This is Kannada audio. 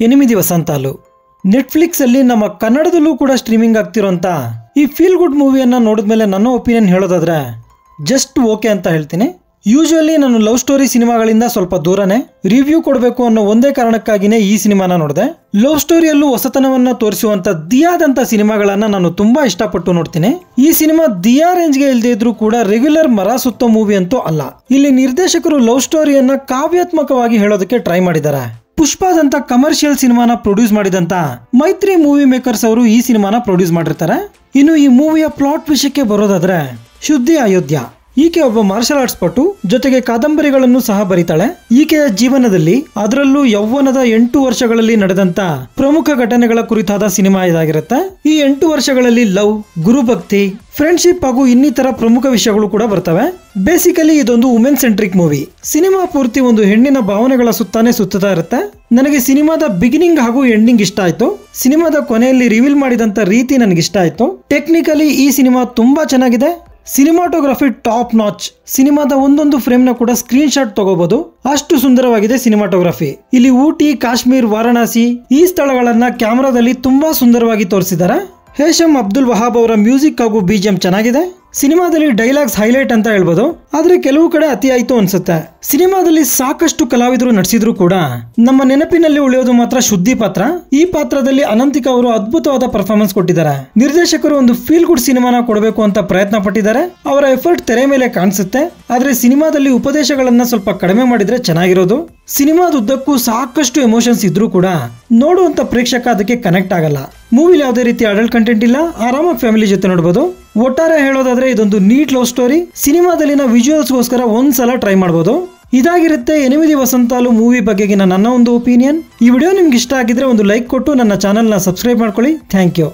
8 ವಸಂತಾಲು ನೆಟ್ಫ್ಲಿಕ್ಸ್ ಅಲ್ಲಿ ನಮ್ಮ ಕನ್ನಡದಲ್ಲೂ ಕೂಡ ಸ್ಟ್ರೀಮಿಂಗ್ ಆಗ್ತಿರೋಂತ ಈ ಫೀಲ್ ಗುಡ್ ಮೂವಿಯನ್ನ ನೋಡಿದ್ಮೇಲೆ ನನ್ನ ಒಪಿನಿಯನ್ ಹೇಳೋದಾದ್ರೆ ಜಸ್ಟ್ ಓಕೆ ಅಂತ ಹೇಳ್ತೀನಿ. ಯೂಶುವಲಿ ನಾನು ಲವ್ ಸ್ಟೋರಿ ಸಿನಿಮಾಗಳಿಂದ ಸ್ವಲ್ಪ ದೂರನೇ ರಿವ್ಯೂ ಕೊಡಬೇಕು ಅನ್ನೋ ಒಂದೇ ಕಾರಣಕ್ಕಾಗಿನೇ ಈ ಸಿನಿಮಾನ ನೋಡಿದೆ. ಲವ್ ಸ್ಟೋರಿಯಲ್ಲೂ ಹೊಸತನವನ್ನ ತೋರಿಸುವಂತ ದಿಯಾದಂತ ಸಿನಿಮಾಗಳನ್ನ ನಾನು ತುಂಬಾ ಇಷ್ಟಪಟ್ಟು ನೋಡ್ತೀನಿ. ಈ ಸಿನಿಮಾ ದಿಯಾ ರೇಂಜ್ಗೆ ಇಲ್ಲದೆ ಇದ್ರೂ ಕೂಡ ರೆಗ್ಯುಲರ್ ಮರ ಸುತ್ತೋ ಮೂವಿ ಅಂತೂ ಅಲ್ಲ. ಇಲ್ಲಿ ನಿರ್ದೇಶಕರು ಲವ್ ಸ್ಟೋರಿಯನ್ನ ಕಾವ್ಯಾತ್ಮಕವಾಗಿ ಹೇಳೋದಕ್ಕೆ ಟ್ರೈ ಮಾಡಿದ್ದಾರೆ. ಪುಷ್ಪಾದಂತ ಕಮರ್ಷಿಯಲ್ ಸಿನಿಮಾನ ಪ್ರೊಡ್ಯೂಸ್ ಮಾಡಿದಂತ ಮೈತ್ರಿ ಮೂವಿ ಮೇಕರ್ಸ್ ಅವರು ಈ ಸಿನಿಮಾನ ಪ್ರೊಡ್ಯೂಸ್ ಮಾಡಿರ್ತಾರೆ. ಇನ್ನು ಈ ಮೂವಿಯ ಪ್ಲಾಟ್ ವಿಷಯಕ್ಕೆ ಬರೋದಾದ್ರೆ, ಶುದ್ಧಿ ಅಯೋಧ್ಯ ಈಕೆ ಒಬ್ಬ ಮಾರ್ಷಲ್ ಆರ್ಟ್ಸ್ ಪಟು, ಜೊತೆಗೆ ಕಾದಂಬರಿಗಳನ್ನು ಸಹ ಬರೀತಾಳೆ. ಈಕೆಯ ಜೀವನದಲ್ಲಿ ಅದರಲ್ಲೂ ಯೌವನದ 8 ವರ್ಷಗಳಲ್ಲಿ ನಡೆದಂತ ಪ್ರಮುಖ ಘಟನೆಗಳ ಕುರಿತಾದ ಸಿನಿಮಾ ಇದಾಗಿರುತ್ತೆ. ಈ 8 ವರ್ಷಗಳಲ್ಲಿ ಲವ್, ಗುರುಭಕ್ತಿ, ಫ್ರೆಂಡ್ಶಿಪ್ ಹಾಗೂ ಇನ್ನಿತರ ಪ್ರಮುಖ ವಿಷಯಗಳು ಕೂಡ ಬರ್ತವೆ. ಬೇಸಿಕಲಿ ಇದೊಂದು ವುಮೆನ್ ಸೆಂಟ್ರಿಕ್ ಮೂವಿ. ಸಿನಿಮಾ ಪೂರ್ತಿ ಒಂದು ಹೆಣ್ಣಿನ ಭಾವನೆಗಳ ಸುತ್ತಾನೆ ಸುತ್ತಾ ಇರುತ್ತೆ. ನನಗೆ ಸಿನಿಮಾದ ಬಿಗಿನಿಂಗ್ ಹಾಗೂ ಎಂಡಿಂಗ್ ಇಷ್ಟ ಆಯ್ತು. ಸಿನಿಮಾದ ಕೊನೆಯಲ್ಲಿ ರಿವೀಲ್ ಮಾಡಿದಂತ ರೀತಿ ನನಗೆ ಇಷ್ಟ ಆಯ್ತು. ಟೆಕ್ನಿಕಲಿ ಈ ಸಿನಿಮಾ ತುಂಬಾ ಚೆನ್ನಾಗಿದೆ. Cinematography top notch. ಸಿನಿಮಾದ ಒಂದೊಂದು ಫ್ರೇಮ್ ನ ಕೂಡ ಸ್ಕ್ರೀನ್ ಶಾಟ್ ತಗೋಬಹುದು, ಅಷ್ಟು ಸುಂದರವಾಗಿದೆ ಸಿನಿಮಾಟೋಗ್ರಫಿ. ಇಲ್ಲಿ ಊಟಿ, ಕಾಶ್ಮೀರ್, ವಾರಣಾಸಿ ಈ ಸ್ಥಳಗಳನ್ನ ಕ್ಯಾಮೆರಾದಲ್ಲಿ ತುಂಬಾ ಸುಂದರವಾಗಿ ತೋರಿಸಿದ್ದಾರೆ. ಹೇಶಮ್ ಅಬ್ದುಲ್ ವಹಾಬ್ ಅವರ ಮ್ಯೂಸಿಕ್ ಹಾಗೂ ಬಿಜಿಎಂ ಚೆನ್ನಾಗಿದೆ. ಸಿನಿಮಾದಲ್ಲಿ ಡೈಲಾಗ್ಸ್ ಹೈಲೈಟ್ ಅಂತ ಹೇಳ್ಬೋದು, ಆದ್ರೆ ಕೆಲವು ಕಡೆ ಅತಿ ಆಯ್ತು ಅನ್ಸುತ್ತೆ. ಸಿನಿಮಾದಲ್ಲಿ ಸಾಕಷ್ಟು ಕಲಾವಿದರು ನಟಿಸಿದ್ರು ಕೂಡ ನಮ್ಮ ನೆನಪಿನಲ್ಲಿ ಉಳಿಯೋದು ಮಾತ್ರ ಶುದ್ಧಿ ಪಾತ್ರ. ಈ ಪಾತ್ರದಲ್ಲಿ ಅನಂತಿಕಾ ಅವರು ಅದ್ಭುತವಾದ ಪರ್ಫಾರ್ಮೆನ್ಸ್ ಕೊಟ್ಟಿದ್ದಾರೆ. ನಿರ್ದೇಶಕರು ಒಂದು ಫೀಲ್ ಗುಡ್ ಸಿನಿಮಾನ ಕೊಡಬೇಕು ಅಂತ ಪ್ರಯತ್ನ ಪಟ್ಟಿದ್ದಾರೆ. ಅವರ ಎಫರ್ಟ್ ತೆರೆ ಮೇಲೆ ಕಾಣಿಸುತ್ತೆ. ಆದ್ರೆ ಸಿನಿಮಾದಲ್ಲಿ ಉಪದೇಶಗಳನ್ನ ಸ್ವಲ್ಪ ಕಡಿಮೆ ಮಾಡಿದ್ರೆ ಚೆನ್ನಾಗಿರೋದು. ಸಿನಿಮಾದುದ್ದಕ್ಕೂ ಸಾಕಷ್ಟು ಎಮೋಷನ್ಸ್ ಇದ್ರೂ ಕೂಡ ನೋಡುವಂತ ಪ್ರೇಕ್ಷಕ ಅದಕ್ಕೆ ಕನೆಕ್ಟ್ ಆಗಲ್ಲ. ಮೂವಿಲಿ ಯಾವುದೇ ರೀತಿ ಅಡಲ್ಟ್ ಕಂಟೆಂಟ್ ಇಲ್ಲ, ಆರಾಮಾಗಿ ಫ್ಯಾಮಿಲಿ ಜೊತೆ ನೋಡಬಹುದು. ಒಟ್ಟಾರೆ ಹೇಳೋದಾದ್ರೆ ಇದೊಂದು ನೀಟ್ ಲವ್ ಸ್ಟೋರಿ. ಸಿನಿಮಾದಲ್ಲಿನ ವಿಜುವಲ್ಸ್ಗೋಸ್ಕರ ಒಂದ್ಸಲ ಟ್ರೈ ಮಾಡಬಹುದು. ಇದಾಗಿರುತ್ತೆ 8 ವಸಂತಾಲು ಮೂವಿ ಬಗೆಗಿನ ನನ್ನ ಒಂದು ಒಪಿನಿಯನ್. ಈ ವಿಡಿಯೋ ನಿಮ್ಗೆ ಇಷ್ಟ ಆಗಿದ್ರೆ ಒಂದು ಲೈಕ್ ಕೊಟ್ಟು ನನ್ನ ಚಾನೆಲ್ನ ಸಬ್ಸ್ಕ್ರೈಬ್ ಮಾಡ್ಕೊಳ್ಳಿ. Thank you.